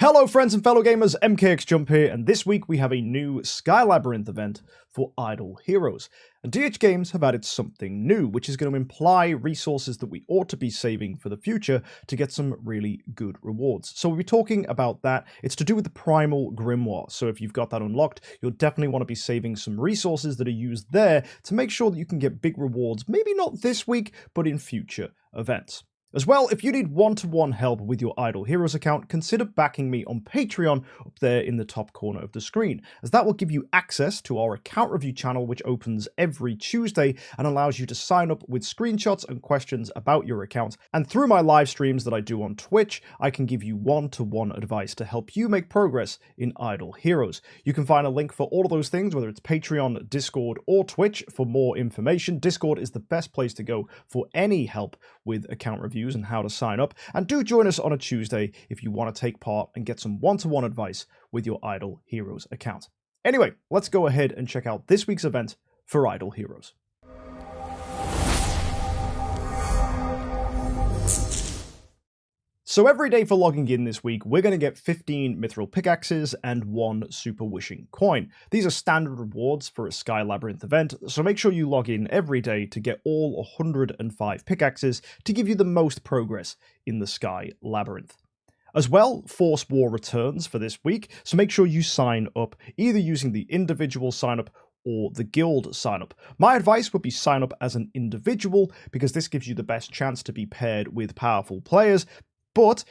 Hello friends and fellow gamers, MKxJUMP here, and this week we have a new Sky Labyrinth event for Idle Heroes. And DH Games have added something new, which is going to imply resources that we ought to be saving for the future to get some really good rewards. So we'll be talking about that. It's to do with the Primal Grimoire, so if you've got that unlocked, you'll definitely want to be saving some resources that are used there to make sure that you can get big rewards, maybe not this week, but in future events. As well, if you need one-to-one help with your Idle Heroes account, consider backing me on Patreon up there in the top corner of the screen, as that will give you access to our account review channel, which opens every Tuesday and allows you to sign up with screenshots and questions about your account. And through my live streams that I do on Twitch, I can give you one-to-one advice to help you make progress in Idle Heroes. You can find a link for all of those things, whether it's Patreon, Discord, or Twitch, for more information. Discord is the best place to go for any help with account reviews and how to sign up, and do join us on a Tuesday if you want to take part and get some one-to-one advice with your Idle Heroes account. Anyway, let's go ahead and check out this week's event for Idle Heroes. So every day for logging in this week, we're going to get 15 mithril pickaxes and 1 super wishing coin. These are standard rewards for a Sky Labyrinth event, so make sure you log in every day to get all 105 pickaxes to give you the most progress in the Sky Labyrinth. As well, Force War returns for this week, so make sure you sign up either using the individual sign up or the guild sign up. My advice would be sign up as an individual, because this gives you the best chance to be paired with powerful players. But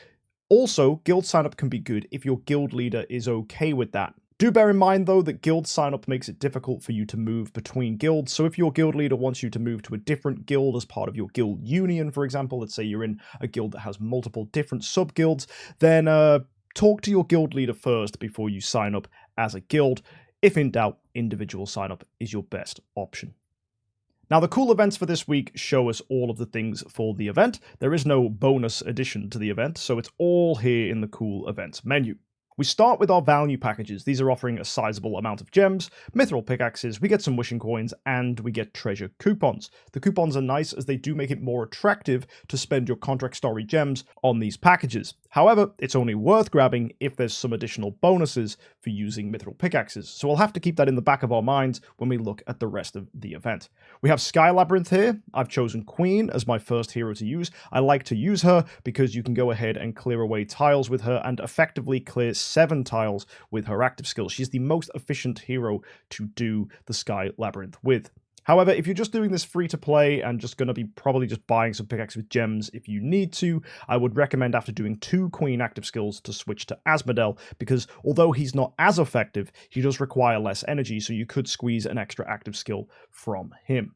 also, guild sign-up can be good if your guild leader is okay with that. Do bear in mind, though, that guild sign-up makes it difficult for you to move between guilds, so if your guild leader wants you to move to a different guild as part of your guild union, for example, let's say you're in a guild that has multiple different sub-guilds, then talk to your guild leader first before you sign up as a guild. If in doubt, individual sign-up is your best option. Now, the cool events for this week show us all of the things for the event. There is no bonus addition to the event, so it's all here in the cool events menu. We start with our value packages. These are offering a sizable amount of gems, mithril pickaxes, we get some wishing coins, and we get treasure coupons. The coupons are nice as they do make it more attractive to spend your contract story gems on these packages. However, it's only worth grabbing if there's some additional bonuses for using mithril pickaxes, so we'll have to keep that in the back of our minds when we look at the rest of the event. We have Sky Labyrinth here. I've chosen Queen as my first hero to use. I like to use her because you can go ahead and clear away tiles with her and effectively clear 7 tiles with her active skill. She's the most efficient hero to do the Sky Labyrinth with. However, if you're just doing this free to play and just going to be probably just buying some pickaxes with gems if you need to, I would recommend after doing 2 Queen active skills to switch to Asmodel, because although he's not as effective, he does require less energy, so you could squeeze an extra active skill from him.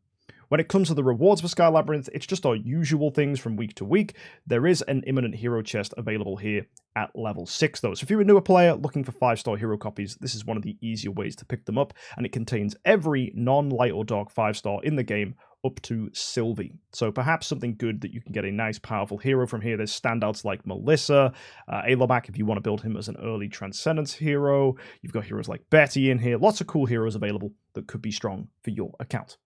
When it comes to the rewards for Sky Labyrinth, it's just our usual things from week to week. There is an imminent hero chest available here at level 6 though. So if you're a newer player looking for 5-star hero copies, this is one of the easier ways to pick them up, and it contains every non-light or dark 5-star in the game up to Sylvie. So perhaps something good that you can get a nice powerful hero from here. There's standouts like Melissa, Alomak if you want to build him as an early Transcendence hero. You've got heroes like Betty in here. Lots of cool heroes available that could be strong for your account.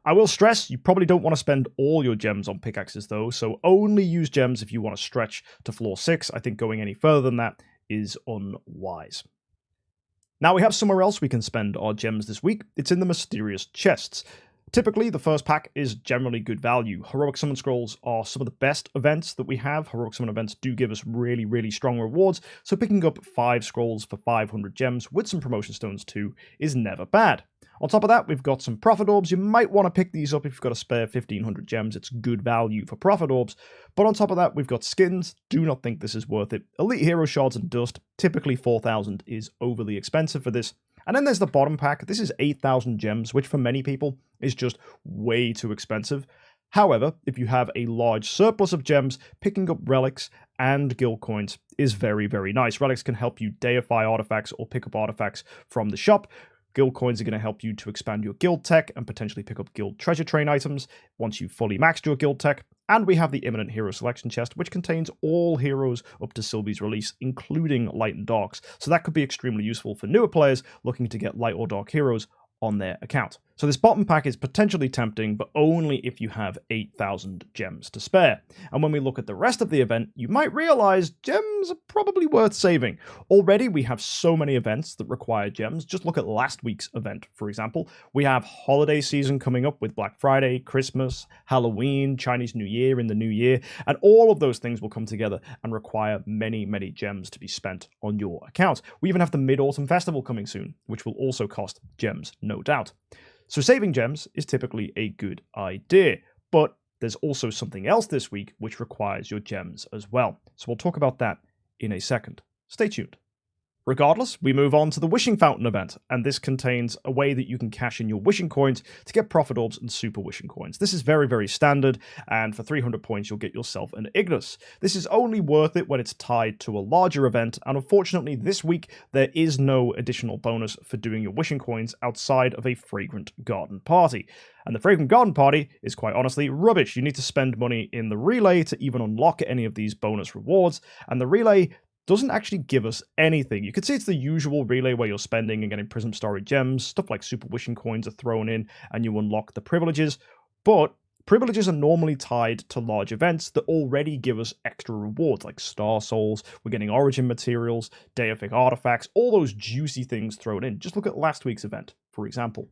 I will stress, you probably don't want to spend all your gems on pickaxes though, so only use gems if you want to stretch to floor 6. I think going any further than that is unwise. Now we have somewhere else we can spend our gems this week. It's in the mysterious chests. Typically, the first pack is generally good value. Heroic Summon Scrolls are some of the best events that we have. Heroic Summon events do give us really, really strong rewards, so picking up 5 scrolls for 500 gems with some promotion stones too is never bad. On top of that, we've got some Prophet Orbs. You might want to pick these up if you've got a spare 1500 gems. It's good value for Prophet Orbs. But on top of that, we've got skins. Do not think this is worth it. Elite Hero Shards and Dust, typically 4,000 is overly expensive for this. And then there's the bottom pack. This is 8,000 gems, which for many people is just way too expensive. However, if you have a large surplus of gems, picking up relics and guild coins is very, very nice. Relics can help you deify artifacts or pick up artifacts from the shop. Guild coins are going to help you to expand your guild tech and potentially pick up guild treasure train items once you've fully maxed your guild tech. And we have the imminent hero selection chest, which contains all heroes up to Sylvie's release, including light and darks. So that could be extremely useful for newer players looking to get light or dark heroes on their account. So this bottom pack is potentially tempting, but only if you have 8,000 gems to spare. And when we look at the rest of the event, you might realize gems are probably worth saving. Already we have so many events that require gems. Just look at last week's event, for example. We have holiday season coming up with Black Friday, Christmas, Halloween, Chinese New Year in the new year, and all of those things will come together and require many, many gems to be spent on your account. We even have the Mid-Autumn Festival coming soon, which will also cost gems, no doubt. So saving gems is typically a good idea, but there's also something else this week which requires your gems as well. So we'll talk about that in a second. Stay tuned. Regardless, we move on to the Wishing Fountain event, and this contains a way that you can cash in your wishing coins to get profit orbs and super wishing coins. This is very, very standard, and for 300 points you'll get yourself an Ignis. This is only worth it when it's tied to a larger event, and unfortunately this week there is no additional bonus for doing your wishing coins outside of a Fragrant Garden Party. And the Fragrant Garden Party is quite honestly rubbish. You need to spend money in the relay to even unlock any of these bonus rewards, and the relay doesn't actually give us anything. You could see it's the usual relay where you're spending and getting Prism Story gems, stuff like Super Wishing Coins are thrown in, and you unlock the privileges, but privileges are normally tied to large events that already give us extra rewards, like Star Souls, we're getting Origin materials, Deific artifacts, all those juicy things thrown in. Just look at last week's event, for example.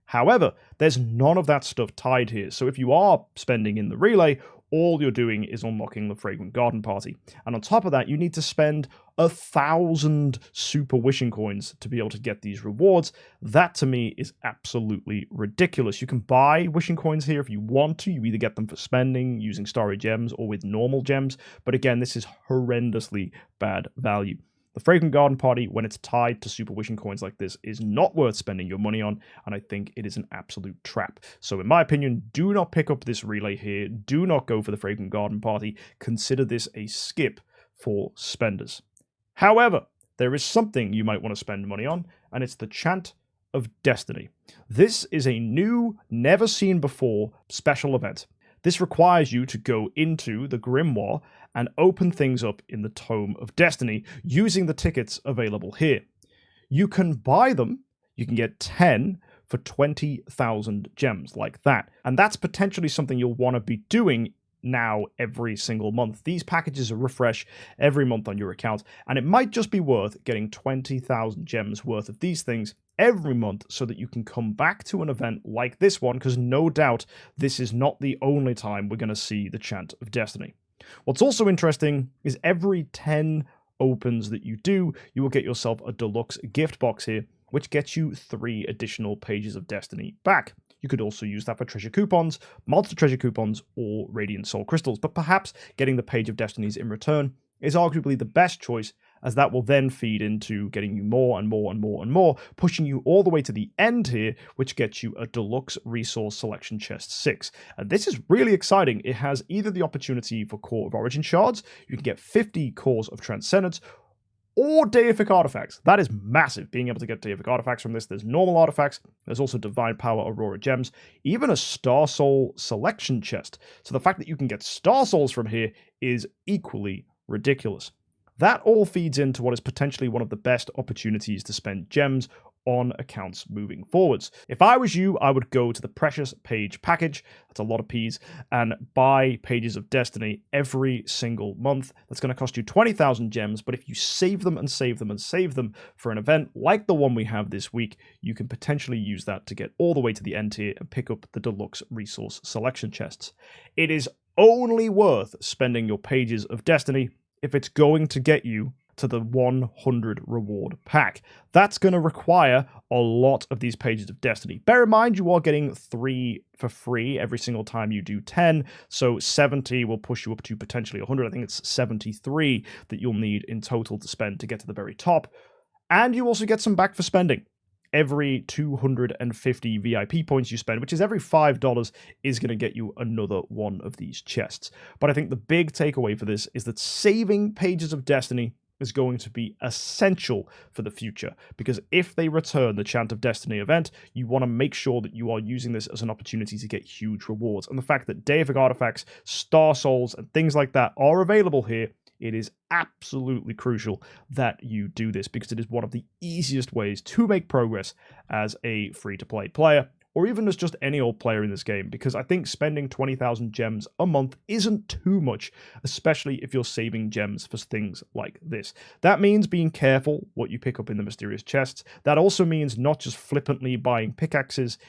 However, there's none of that stuff tied here, so if you are spending in the relay, all you're doing is unlocking the Fragrant Garden Party. And on top of that, you need to spend 1,000 Super Wishing Coins to be able to get these rewards. That, to me, is absolutely ridiculous. You can buy Wishing Coins here if you want to. You either get them for spending, using Starry Gems, or with normal gems. But again, this is horrendously bad value. The Fragrant Garden Party, when it's tied to Super Wishing Coins like this, is not worth spending your money on, and I think it is an absolute trap. So in my opinion, do not pick up this relay here. Do not go for the Fragrant Garden Party. Consider this a skip for spenders. However, there is something you might want to spend money on, and it's the Chant of Destiny. This is a new, never-seen-before special event. This requires you to go into the grimoire and open things up in the Tome of Destiny using the tickets available here. You can buy them, you can get 10 for 20,000 gems like that. And that's potentially something you'll want to be doing now every single month. These packages refresh every month on your account, and it might just be worth getting 20,000 gems worth of these things every month so that you can come back to an event like this one, because no doubt this is not the only time we're going to see the Chant of Destiny. What's also interesting is every 10 opens that you do, you will get yourself a deluxe gift box here, which gets you 3 additional pages of Destiny back. You could also use that for treasure coupons, monster treasure coupons, or radiant soul crystals, but perhaps getting the page of Destinies in return is arguably the best choice, as that will then feed into getting you more and more and more and more, pushing you all the way to the end here, which gets you a deluxe resource selection chest 6. And this is really exciting. It has either the opportunity for Core of Origin shards, you can get 50 cores of Transcendence, or Deific artifacts. That is massive, being able to get Deific artifacts from this. There's normal artifacts, there's also Divine Power Aurora gems, even a Star Soul selection chest. So the fact that you can get Star Souls from here is equally ridiculous. That all feeds into what is potentially one of the best opportunities to spend gems on accounts moving forwards. If I was you, I would go to the Precious Page package, that's a lot of P's, and buy Pages of Destiny every single month. That's going to cost you 20,000 gems, but if you save them and save them and save them for an event like the one we have this week, you can potentially use that to get all the way to the end here and pick up the deluxe resource selection chests. It is only worth spending your Pages of Destiny if it's going to get you to the 100 reward pack. That's going to require a lot of these Pages of Destiny. Bear in mind, you are getting 3 for free every single time you do 10, so 70 will push you up to potentially 100. I think it's 73 that you'll need in total to spend to get to the very top. And you also get some back for spending. Every 250 VIP points you spend, which is every $5, is going to get you another one of these chests. But I think the big takeaway for this is that saving Pages of Destiny is going to be essential for the future, because if they return the Chant of Destiny event, you want to make sure that you are using this as an opportunity to get huge rewards. And the fact that Deific artifacts, Star Souls, and things like that are available here, it is absolutely crucial that you do this, because it is one of the easiest ways to make progress as a free-to-play player, or even as just any old player in this game, because I think spending 20,000 gems a month isn't too much, especially if you're saving gems for things like this. That means being careful what you pick up in the mysterious chests. That also means not just flippantly buying pickaxes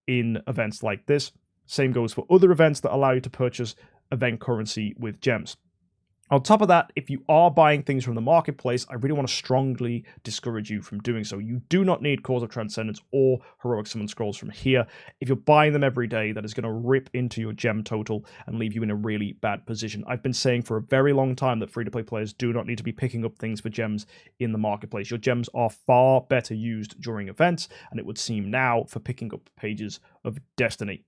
in events like this. Same goes for other events that allow you to purchase event currency with gems. On top of that, if you are buying things from the marketplace, I really want to strongly discourage you from doing so. You do not need Cause of Transcendence or Heroic Summon Scrolls from here. If you're buying them every day, that is going to rip into your gem total and leave you in a really bad position. I've been saying for a very long time that free-to-play players do not need to be picking up things for gems in the marketplace. Your gems are far better used during events, and it would seem now for picking up pages of Destiny.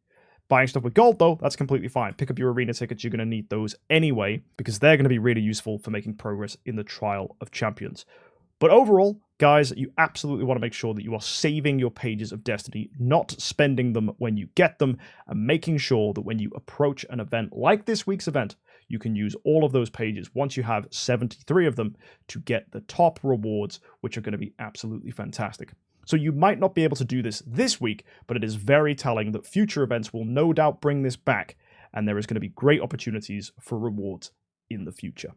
Buying stuff with gold, though, that's completely fine. Pick up your arena tickets. You're going to need those anyway, because they're going to be really useful for making progress in the Trial of Champions. But overall, guys, you absolutely want to make sure that you are saving your pages of Destiny, not spending them when you get them, and making sure that when you approach an event like this week's event, you can use all of those pages once you have 73 of them to get the top rewards, which are going to be absolutely fantastic. So you might not be able to do this week, but it is very telling that future events will no doubt bring this back, and there is going to be great opportunities for rewards in the future.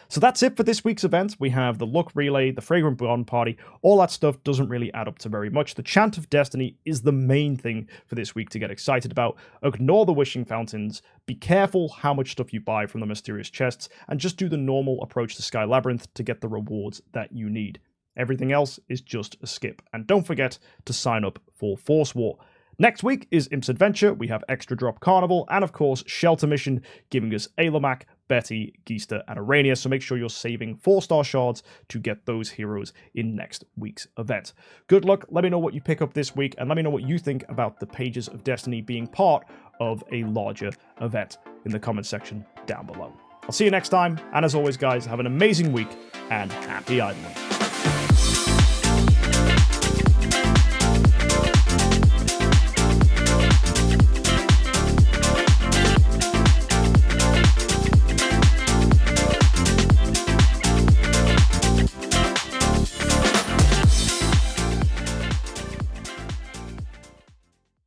So that's it for this week's event. We have the Luck Relay, the Fragrant Bond Party. All that stuff doesn't really add up to very much. The Chant of Destiny is the main thing for this week to get excited about. Ignore the Wishing Fountains. Be careful how much stuff you buy from the mysterious chests, and just do the normal approach to Sky Labyrinth to get the rewards that you need. Everything else is just a skip. And don't forget to sign up for Force War. Next week is Imp's Adventure. We have Extra Drop Carnival, and of course, Shelter Mission, giving us Ailamak, Betty, Geista, and Arania. So make sure you're saving 4-star shards to get those heroes in next week's event. Good luck. Let me know what you pick up this week, and let me know what you think about the Pages of Destiny being part of a larger event in the comment section down below. I'll see you next time, and as always, guys, have an amazing week, and happy idling.